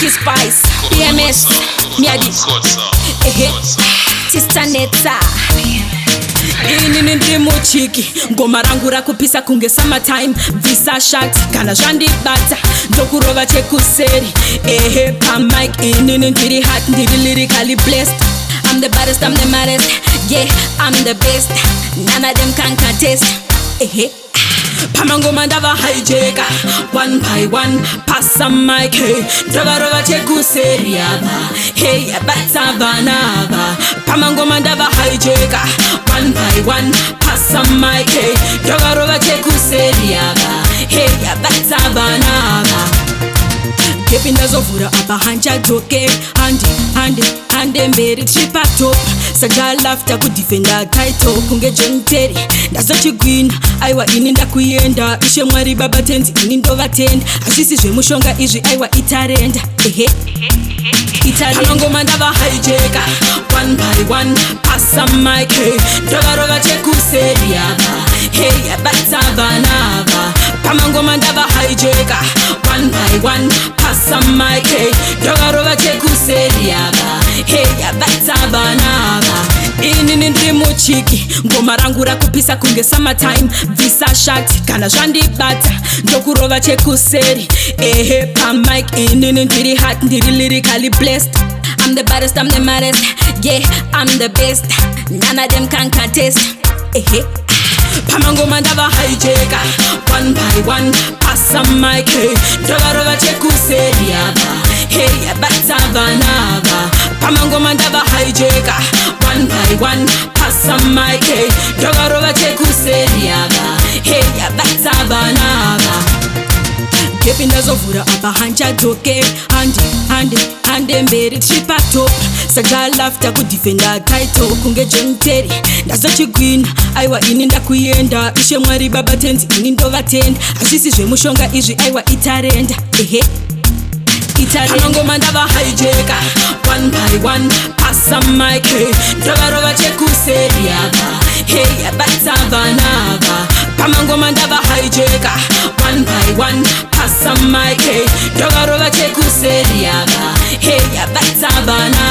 Ricky Spice, BMS, Miadi, Sister Neta. Ini ndimo chiki ngoma rangu rakupisa kunge summertime visa shot kana zvandibata ndokurova chekuseri pa mic ini ndiri hot ndiri lyrically blessed. I'm the baddest, I'm the maddest, yeah, I'm the best. None of them can contest. Pamangoma ndava hijacker one by one, pass some mic, hey, ndavarova chekuseri ava, hey, bata vanava. Pamangoma ndava hijacker one by one, pass some mic, hey, ndavarova chekuseri ava, hey, bata vanava. Kepi ndazovhura apa hanchadzoke hande mberi tichipa top saja lafta kudefenda title kunge John Terry ndazochigwina aiwa ini ndakuenda ishe mwari baba tenzi ini ndovatenda hazvisi zvemushonga izvi aiwa itarenda Pamangoma ndava hijacker one by one, pass some mic, hey, ndavarova chekuseri ava, hey, bata vanava. Pamangoma ndava hijacker one by one, pass some mic, hey, ndavarova chekuseri ava, hey, bata vanava. Ini ndimo chiki ngoma rangu rakupisa kunge summertime visa shot kana zvandibata ndokurova chekuseri pa mic ini ndiri hot ndiri lyrically blessed. I'm the baddest, I'm the maddest, yeah, I'm the best. None of them can contest. Pamangoma ndava hijacker one by one, pass some mic, hey, ndavarova chekuseri ava, hey, bata vanava. Pamangoma ndava hijacker one by one, pass some mic, hey, ndavarova chekuseri ava, hey, bata vanava. Kepi ndazovhura apa hanchadzoke hande mberi tichipa top saja lafta kudefenda title kunge John Terry ndazochigwina aiwa ini ndakuenda ishe mwari baba tenzi ini ndovatenda hazvisi zvemushonga izvi aiwa itarenda Pamangoma ndava hijacker one by one, pass some mic, hey, ndavarova chekuseri ava, hey, bata vanava. Pamangoma ndava hijacker one by one, pass some mic, hey, ndavarova chekuseri ava, hey, bata vanava.